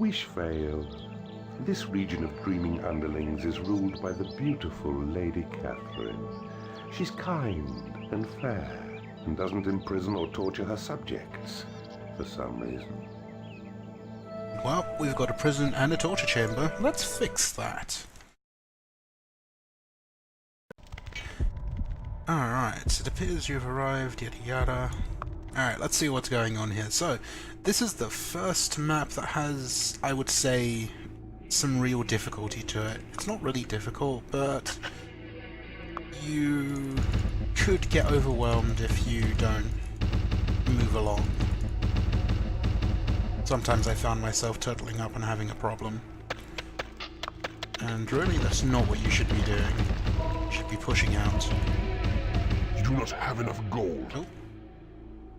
Wishvale. This region of dreaming underlings is ruled by the beautiful Lady Catherine. She's kind and fair, and doesn't imprison or torture her subjects, for some reason. Well, we've got a prison and a torture chamber. Let's fix that. Alright, it appears you've arrived, yada yada. Alright, let's see what's going on here. So, this is the first map that has, I would say, some real difficulty to it. It's not really difficult, but you could get overwhelmed if you don't move along. Sometimes I found myself turtling up and having a problem. And really, that's not what you should be doing. You should be pushing out. You do not have enough gold. Oh.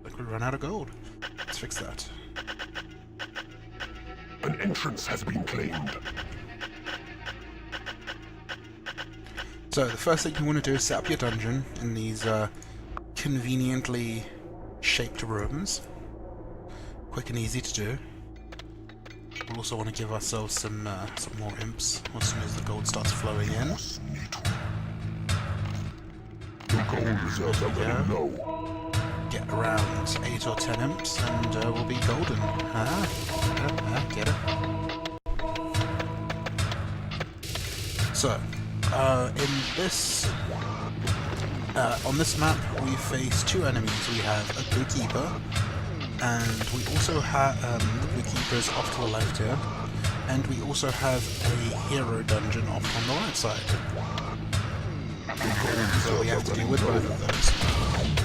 Like we run out of gold. Let's fix that. An entrance has been claimed. So, the first thing you want to do is set up your dungeon in these conveniently shaped rooms. Quick and easy to do. We'll also want to give ourselves some more imps as soon as the gold starts flowing in. The gold reserves are very low. Get around 8 or 10 imps and we'll be golden. Get it? So, in this... on this map we face two enemies. We have a blue keeper, and we also have the blue keepers off to the left here, and we also have a hero dungeon off on the right side. So we have to deal with both of those.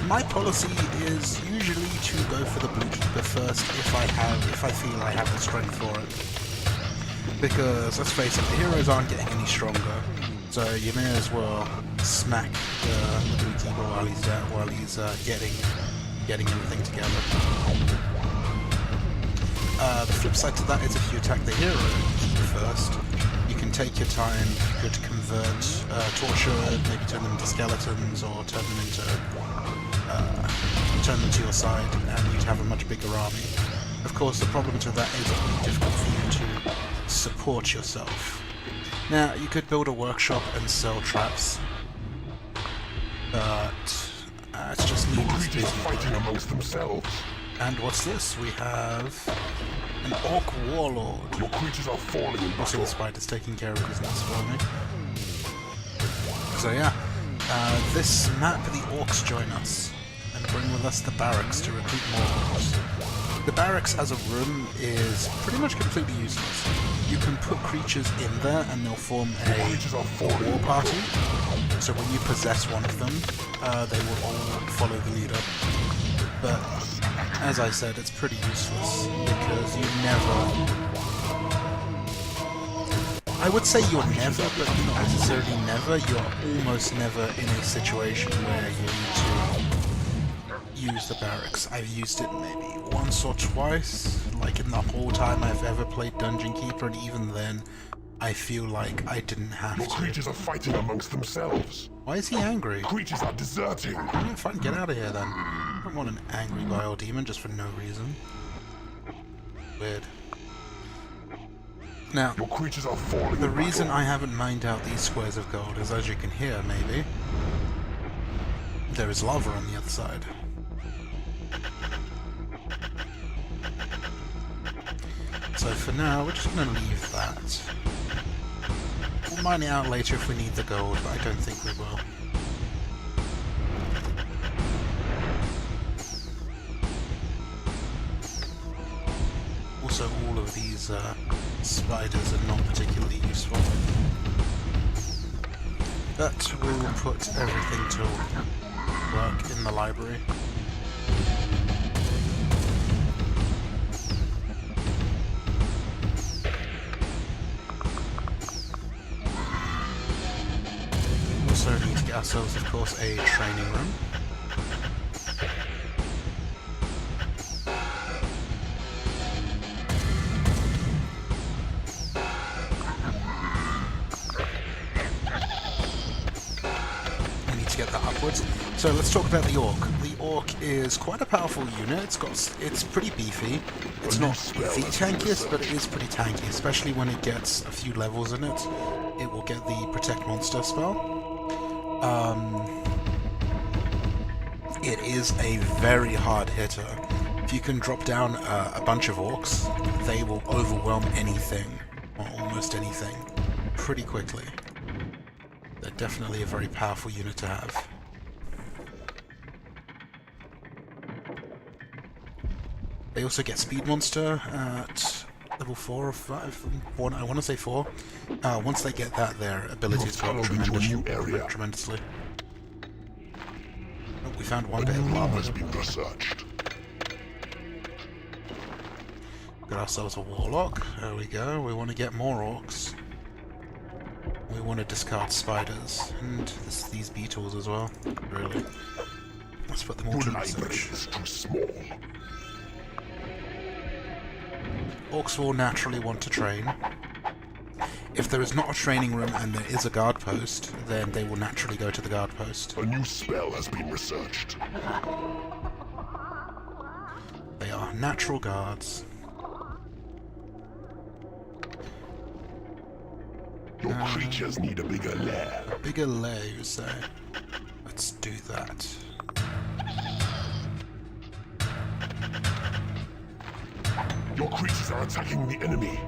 My policy is usually to go for the blue keeper first if I feel I have the strength for it. Because let's face it, the heroes aren't getting any stronger, so you may as well smack the blue keeper while he's getting everything together. The flip side to that is if you attack the hero first, you can take your time. You could convert, torture, maybe turn them into skeletons, or turn them to your side, and you'd have a much bigger army. Of course, the problem to that is it would be difficult for you to support yourself. Now, you could build a workshop and sell traps, but it's just needless busy. Fighting amongst themselves. And what's this? We have an orc warlord. Your creatures are falling in Also, battle. the spider's taking care of business for me. So yeah, this map, the orcs join us and bring with us the barracks to recruit more orcs. The barracks as a room is pretty much completely useless. You can put creatures in there and they'll form a war party. So when you possess one of them, they will all follow the leader. But as I said, it's pretty useless because you never... I would say you're never, but not necessarily never. You're almost never in a situation where you need to use the barracks. I've used it maybe once or twice, like in the whole time I've ever played Dungeon Keeper, and even then, I feel like I didn't have to. Your creatures are fighting amongst themselves. Why is he angry? Creatures are deserting. Alright, fine, get out of here then. I don't want an angry Bile Demon just for no reason. Weird. Now, Your creatures are falling the in reason battle. I haven't mined out these squares of gold is, as you can hear, maybe, there is lava on the other side. So for now, we're just going to leave that. We'll mine it out later if we need the gold, but I don't think we will. Also, all of these spiders are not particularly useful. But we'll put everything to work in the library. Also need to get ourselves, of course, a training room. So let's talk about the Orc. The Orc is quite a powerful unit. It's pretty beefy. It's not the tankiest, but it is pretty tanky, especially when it gets a few levels in it. It will get the Protect Monster spell. It is a very hard hitter. If you can drop down a bunch of Orcs, they will overwhelm anything, or almost anything, pretty quickly. They're definitely a very powerful unit to have. They also get Speed Monster at level 4 or 5. I want to say 4. Once they get that, their abilities go up tremendously. Oh, we found one bit of lava. Has been researched. Got ourselves a Warlock. There we go. We want to get more Orcs. We want to discard spiders and these beetles as well. Really. Let's put them all to research. Is too small. Orcs will naturally want to train. If there is not a training room and there is a guard post, then they will naturally go to the guard post. A new spell has been researched. They are natural guards. Your creatures need a bigger lair. A bigger lair, you say? Let's do that. Your creatures are attacking the enemy.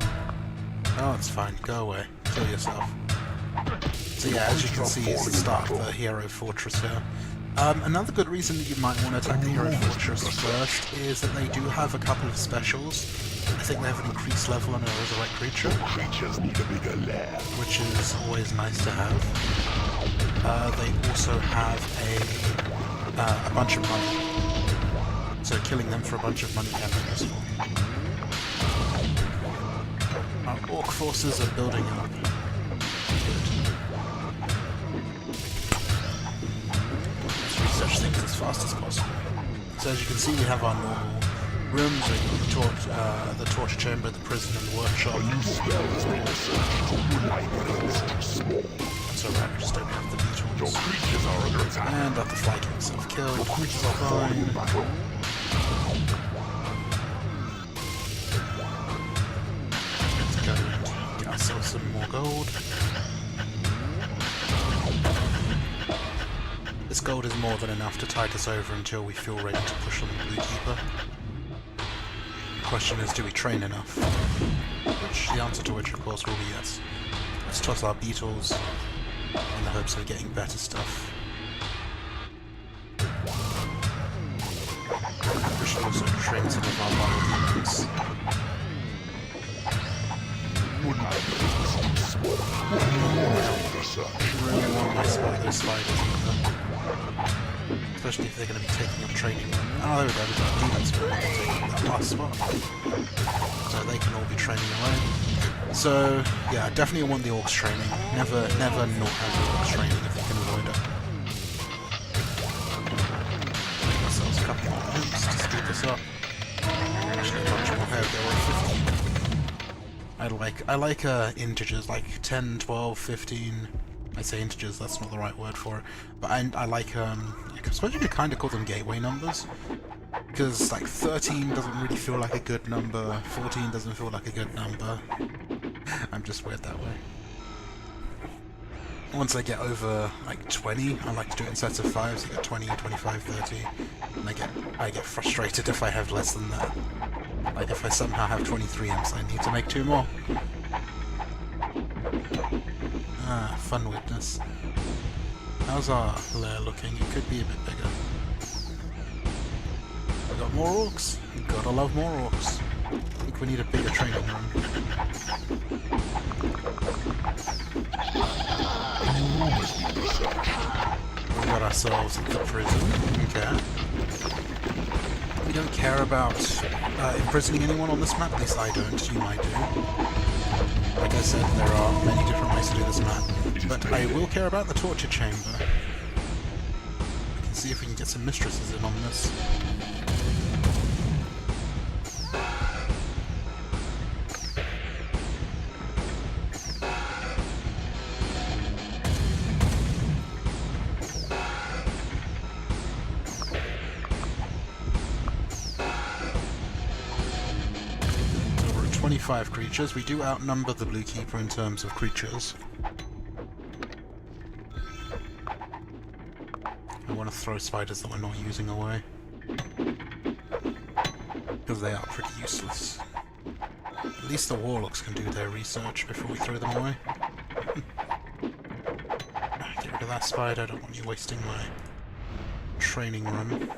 Oh, it's fine. Go away. Kill yourself. So yeah, as you can see, it's the start of the Hero Fortress here. Another good reason that you might want to attack the Hero Fortress first is that they do have a couple of specials. I think they have an increased level on a Resurrect Creature, Creatures need a bigger lair. which is always nice to have. They also have a bunch of money. So killing them for a bunch of money can be useful. Our Orc forces are building up. Good. Let's research things as fast as possible. So as you can see, we have our normal rooms. We've got the torture chamber, the prison, and the workshop. A new spell has been researched. Your library is too small. That's alright, we just don't have the Your beetles. creatures are under attack. And got the fly king self-killed. Your creatures are falling in battle. Let's go and get ourselves some more gold. This gold is more than enough to tide us over until we feel ready to push on the Blue Keeper. The question is, do we train enough? The answer to which, of course, will be yes. Let's toss our beetles in the hopes of getting better stuff. We should also train some of our viral demons. Your library is too small. More has been researched. Really want my those spiders either. Especially if they're going to be taking up training. Oh, there we go, we've got demons taking that last spot. So they can all be training away. So, yeah, definitely want the Orcs training. Never not have the Orcs training if you can avoid it. Make ourselves a couple more hoops to speed this up. Actually, a bunch more. There we go, 15. I like integers, like 10, 12, 15. I say integers, that's not the right word for it. But I like, I suppose you could kind of call them gateway numbers. Because, like, 13 doesn't really feel like a good number, 14 doesn't feel like a good number. I'm just weird that way. Once I get over, like, 20, I like to do it in sets of 5, so I get 20, 25, 30, and I get frustrated if I have less than that. Like, if I somehow have 23 imps, I need to make 2 more. Ah, fun witness. How's our lair looking? It could be a bit bigger. We got more Orcs. Gotta love more Orcs. I think we need a bigger training room. We got ourselves the prison. Okay. We don't care about imprisoning anyone on this map. At least I don't. You might do. Like I said, there are many different ways to do this map. But I will care about the torture chamber. We can see if we can get some mistresses in on this. 25 creatures. We do outnumber the Blue Keeper in terms of creatures. I want to throw spiders that we're not using away, because they are pretty useless. At least the warlocks can do their research before we throw them away. Get rid of that spider, I don't want you wasting my training run.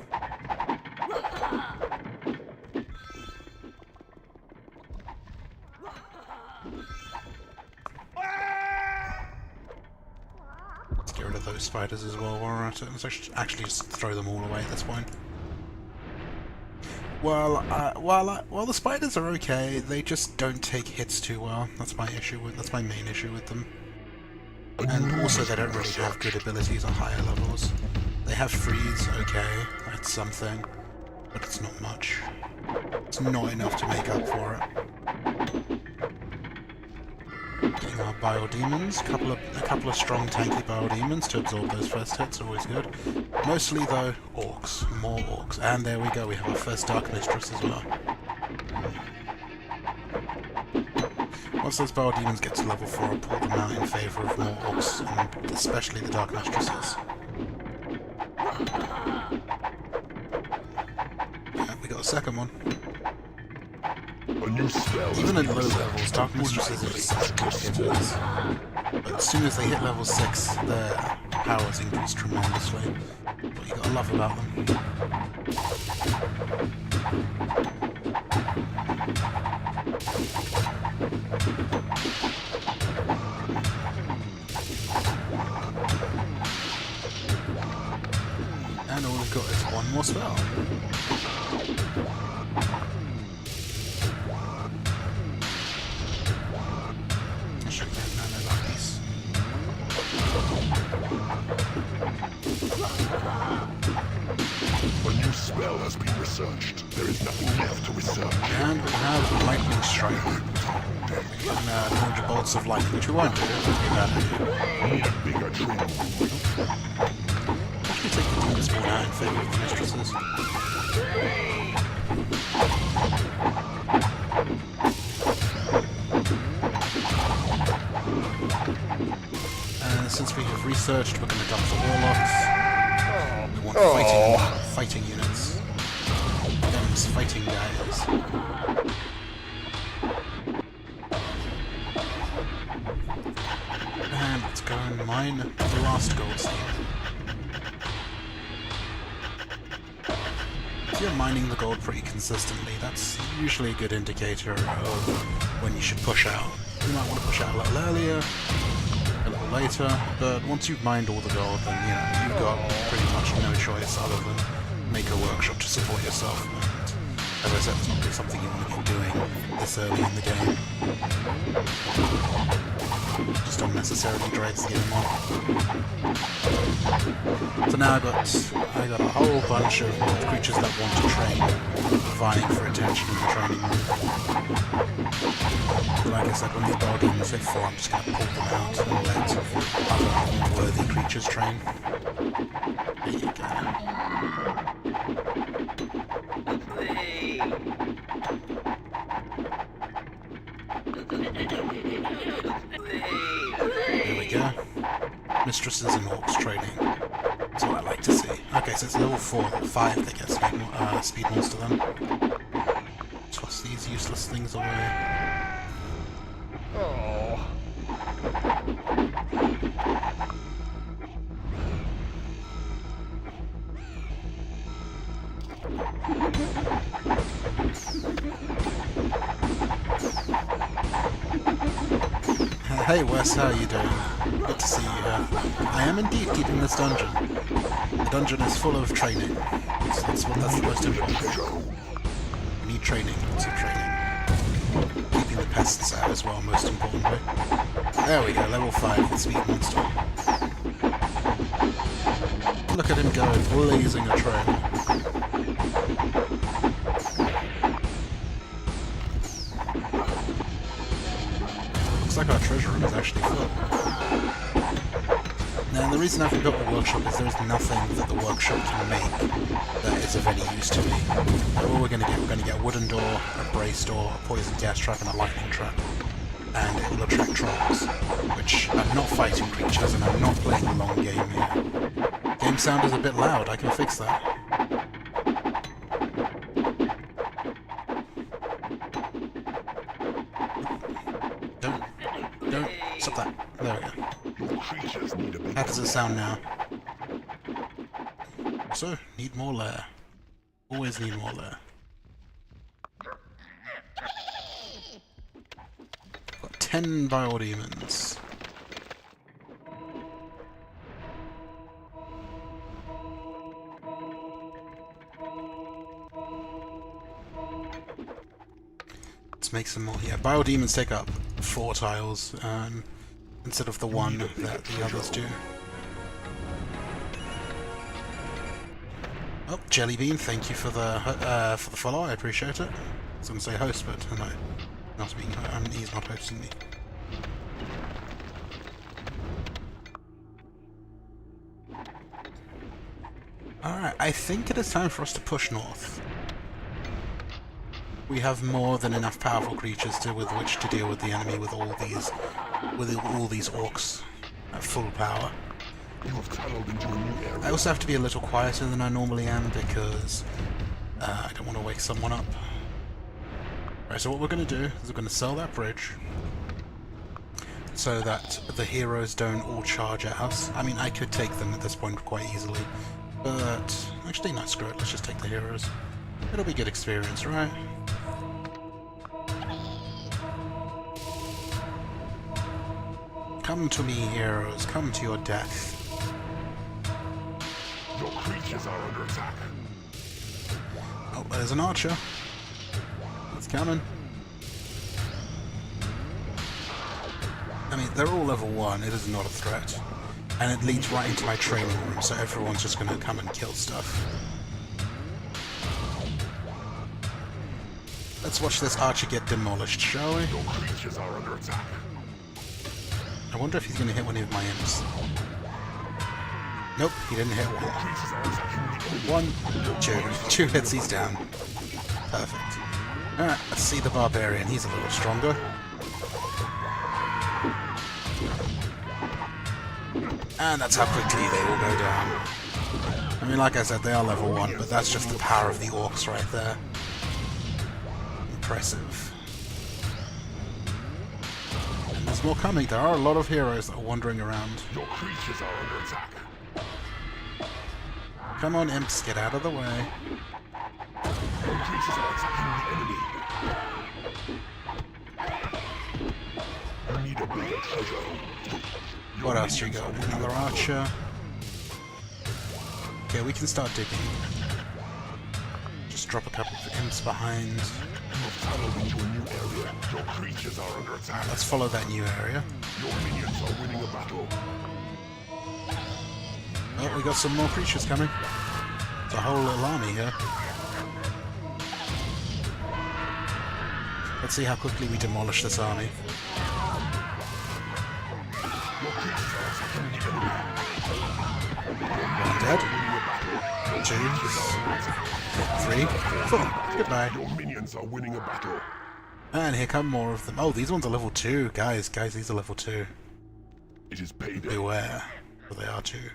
Let's get rid of those spiders as well while we're at it. Let's actually just throw them all away at this point. Well, the spiders are okay. They just don't take hits too well. That's my main issue with them. And also, they don't really have good abilities on higher levels. They have freeze, okay, that's something, but it's not much. It's not enough to make up for it. Getting our biodemons, a couple of strong tanky biodemons to absorb those first hits are always good. Mostly though, orcs, more orcs. And there we go, we have our first Dark Mistress as well. Once those biodemons get to level 4, I'll pull them out in favour of more orcs, and especially the Dark Mistresses. Yeah, we got a second one. A new spell. Even at low levels, Dark Mistresses are just such good hitters. But as soon as they hit level 6, their powers increase tremendously. What you gotta love about them. And all we've got is one more spell. A new spell has been researched. There is nothing left to research. And we have Lightning Strike. We can launch bolts of lightning, which we won't do. Need a bigger training. Actually take the Demon Spawn out in favour of the Mistresses. And since we have researched, we're going to dump the Warlocks. We want fighting units. Them's fighting guys. And let's go and mine the last gold seed. If you're mining the gold pretty consistently, that's usually a good indicator of when you should push out. You might want to push out a little earlier, a little later, but once you've mined all the gold, then you've got pretty much no choice other than make a workshop to support yourself. And as I said, it's not really something you want to be doing this early in the game. Just unnecessarily drags the game on. So now I got a whole bunch of creatures that want to train, vying for attention in the training room. But like I said, when these biodemons hit 4, I'm just going to pull them out and let other worthy creatures train. There you go. There we go. Mistresses and orcs trading. That's what I like to see. Okay, so it's level 4, 5 they get speed monster then. Toss these useless things away. Hey Wes, how are you doing? Good to see you here. I am indeed keeping this dungeon. The dungeon is full of training. That's the most important thing. We need training, lots of training. Keeping the pests out as well, most importantly. There we go, level 5 with Speed Monster. Look at him go, blazing a trail. Looks like our treasure room is actually full. Now, the reason I haven't built the workshop is there is nothing that the workshop can make that is of any use to me. All we're going to get a wooden door, a brace door, a poison gas trap, and a lightning trap. And it will attract trolls, which I'm not fighting creatures, and I'm not playing the long game here. Game sound is a bit loud, I can fix that. Don't, stop that. There we go. How does it sound now? So, need more lair. Always need more lair. Got 10 biodemons. Let's make some more. Yeah, biodemons take up 4 tiles instead of the 1 that the others do. Oh, Jellybean, thank you for the follow. I appreciate it. I was going to say host, but no, he's not hosting me. Alright, I think it is time for us to push north. We have more than enough powerful creatures with which to deal with the enemy with all these orcs at full power. You have tunneled into a new area. I also have to be a little quieter than I normally am because I don't want to wake someone up. Right, so what we're going to do is we're going to sell that bridge so that the heroes don't all charge at us. I mean, I could take them at this point quite easily, but actually, no, screw it. Let's just take the heroes. It'll be good experience, right? Come to me, heroes. Come to your death. Your creatures are under attack. Oh, there's an archer. It's coming. I mean, they're all level 1. It is not a threat. And it leads right into my training room, so everyone's just going to come and kill stuff. Let's watch this archer get demolished, shall we? Your creatures are under attack. I wonder if he's going to hit one of my imps. Nope, he didn't hit one. Creatures are attacking the enemy. 1, 2 hits, he's down. Perfect. Alright, let's see the barbarian. He's a little stronger. And that's how quickly they will go down. I mean, like I said, they are level 1, but that's just the power of the orcs right there. Impressive. And there's more coming. There are a lot of heroes that are wandering around. Your creatures are under attack. Come on, imps, get out of the way. Your creatures are attacking the enemy. You need a bigger treasure. What else you got? Another archer. Okay, we can start digging. Just drop a couple of imps behind. You have tunneled into a new area. Your creatures are under attack. Alright, let's follow that new area. Your minions are winning a battle. Oh, we got some more creatures coming. It's a whole little army here. Let's see how quickly we demolish this army. Your creatures are attacking the enemy. One dead. 2, 3, 4. Goodbye. Your minions are winning a battle. And here come more of them. Oh, these ones are level 2. Guys, these are level 2. It is payday. Beware, for they are 2.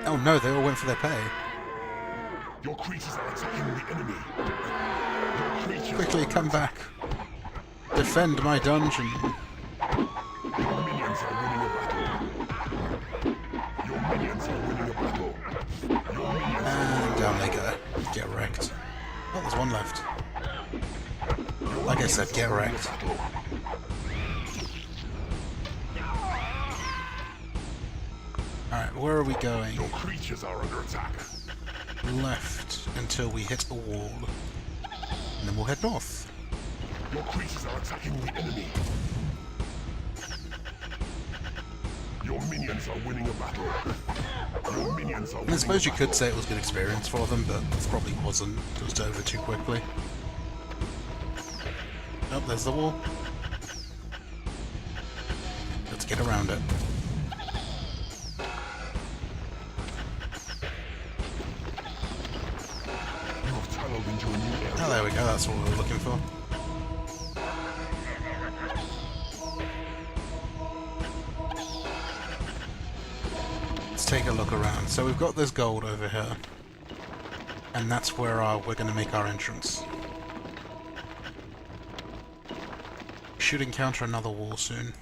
Oh no, they all went for their pay. Your creatures are attacking the enemy. Your creatures Quickly, come back. Defend my dungeon. Your minions are winning a battle. Your minions are winning a battle. Your minions And down they go. Get wrecked. Oh, there's one left. Like I said, get wrecked. Alright, where are we going? Your creatures are under attack. Left until we hit a wall. And then we'll head north. Your creatures are attacking the enemy. Your minions are winning a battle. Your minions are winning I suppose a you could battle. say it was good experience for them, but it probably wasn't. It was over too quickly. Oh, there's the wall. get around it. You have tunneled into a new area. Oh, there we go, that's what we were looking for. Let's take a look around. So we've got this gold over here. And that's where we're going to make our entrance. Should encounter another wall soon.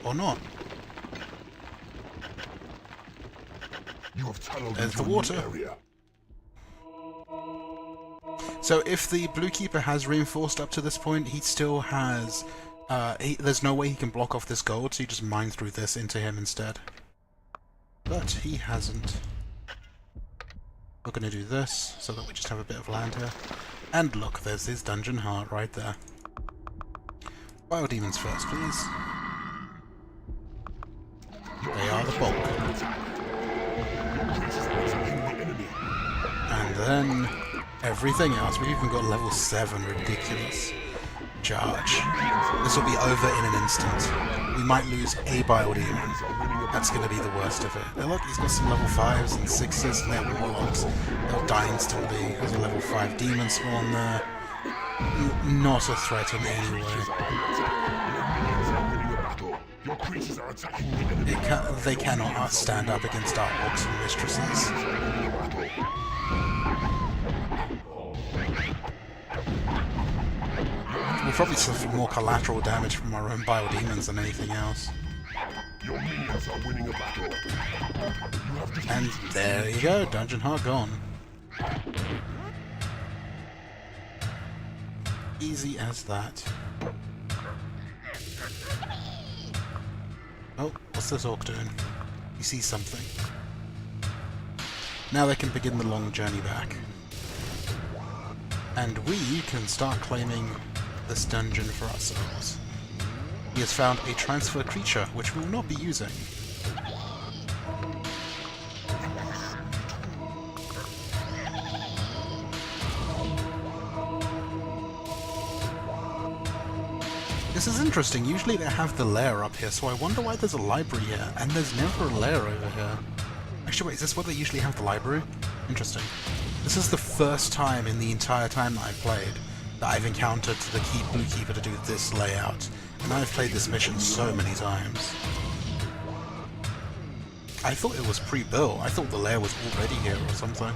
Or not. You have tunneled There's into the a water. new area. So if the Blue Keeper has reinforced up to this point, he still has... there's no way he can block off this gold, so you just mine through this into him instead. But he hasn't. We're going to do this, so that we just have a bit of land here. And look, there's his dungeon heart right there. Biodemons first, please. They are the bulk. And then everything else. We've even got level 7, ridiculous. Charge. This will be over in an instant. We might lose a biodemon. That's going to be the worst of it. Now look, he's got some level 5s and 6s, and they're warlocks. They'll die instantly. There's a level 5 demon spawn there. Not a threat in any way. They cannot stand up against our orcs and mistresses. We'll probably suffer more collateral damage from our own biodemons than anything else. Your minions are winning a battle. And there you go, Dungeon Heart gone. Easy as that. Oh, what's this orc doing? He sees something. Now they can begin the long journey back. And we can start claiming this dungeon for ourselves. He has found a transfer creature, which we will not be using. This is interesting. Usually they have the lair up here, so I wonder why there's a library here, and there's never a lair over here. Actually, wait, is this where they usually have the library? Interesting. This is the first time in the entire time that I've played that I've encountered the Blue Keeper to do this layout, and I've played this mission so many times. I thought it was pre-built. I thought the lair was already here or something.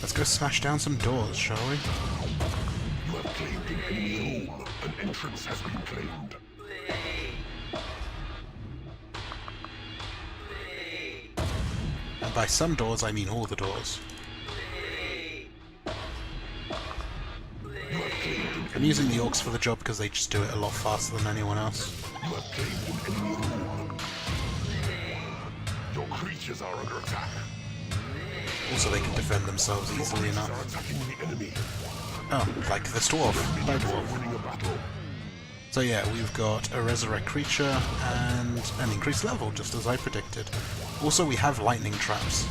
Let's go smash down some doors, shall we? You have claimed an enemy home. An entrance has been claimed. And by some doors, I mean all the doors. I'm using the orcs for the job because they just do it a lot faster than anyone else. You have claimed an enemy home. Your creatures are under attack. Also, they can defend themselves easily Are enough. attacking the enemy. Oh, like this dwarf. By Minions are dwarf. winning a battle. So yeah, we've got a resurrect creature and an increased level, just as I predicted. Also, we have lightning traps.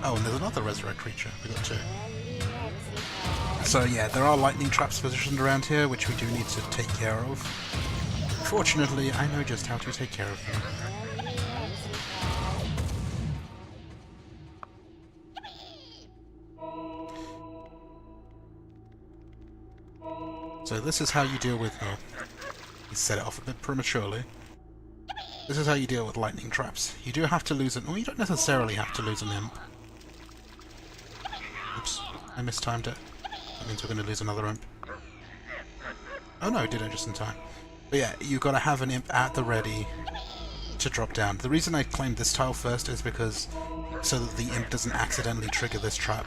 Oh, and there's another resurrect creature. We got 2. So yeah, there are lightning traps positioned around here, which we do need to take care of. Fortunately, I know just how to take care of them. So this is how you deal with... Oh, he set it off a bit prematurely. This is how you deal with lightning traps. You do have to lose an... Well, you don't necessarily have to lose an imp. Oops, I mistimed it. That means we're going to lose another imp. Oh no, I did it just in time. But yeah, you've got to have an imp at the ready to drop down. The reason I claimed this tile first is because so that the imp doesn't accidentally trigger this trap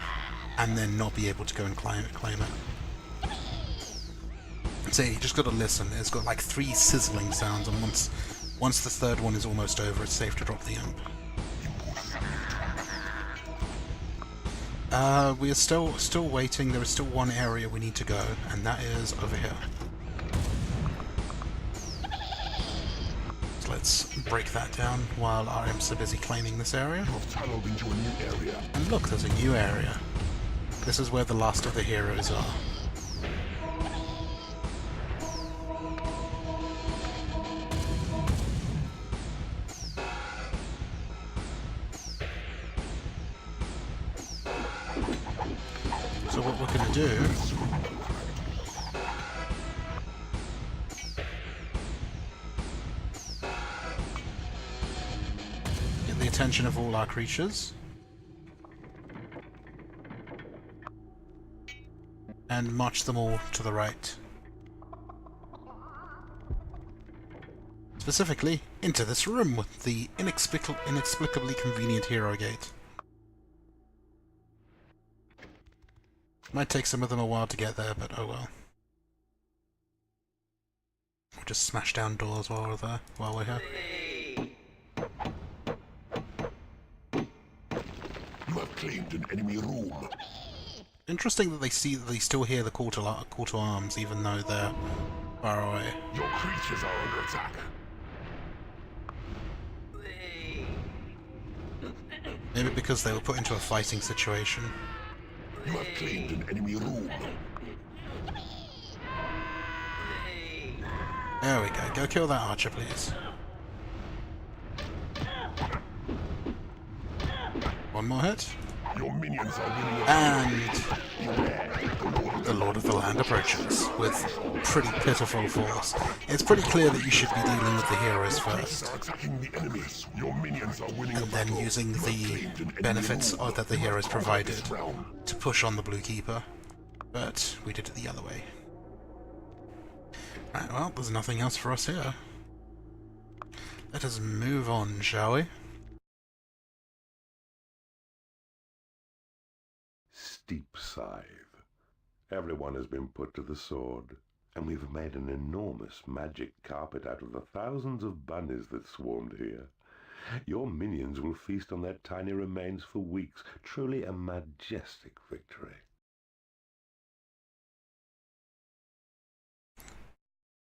and then not be able to go and claim it. So you just got to listen. It's got like 3 sizzling sounds, and once the third one is almost over, it's safe to drop the imp. We are still waiting. There is still one area we need to go, and that is over here. So let's break that down while our imps are busy claiming this area. You have tunneled into a new area. And look, there's a new area. This is where the last of the heroes are. So what we're going to do... get the attention of all our creatures. And march them all to the right. Specifically, into this room with the inexplicably convenient hero gate. Might take some of them a while to get there, but oh well. We'll just smash down doors while we're there, while we're here. You have claimed an enemy room. Interesting that they still hear the call to arms, even though they're far away. Your creatures are under attack. Maybe because they were put into a fighting situation. You have claimed an enemy room. There we go. Go kill that archer, please. One more hit. Your minions are winning. And the Lord of the Land approaches with pretty pitiful force. It's pretty clear that you should be dealing with the heroes first, Are attacking the enemies. Your minions are winning. and then using the benefits that the heroes provided to push on the Blue Keeper. But we did it the other way. Right, well, there's nothing else for us here. Let us move on, shall we? Steep scythe. Everyone has been put to the sword, and we've made an enormous magic carpet out of the thousands of bunnies that swarmed here. Your minions will feast on their tiny remains for weeks. Truly a majestic victory.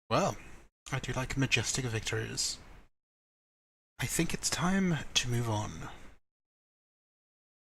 Well, I do like majestic victories. I think it's time to move on.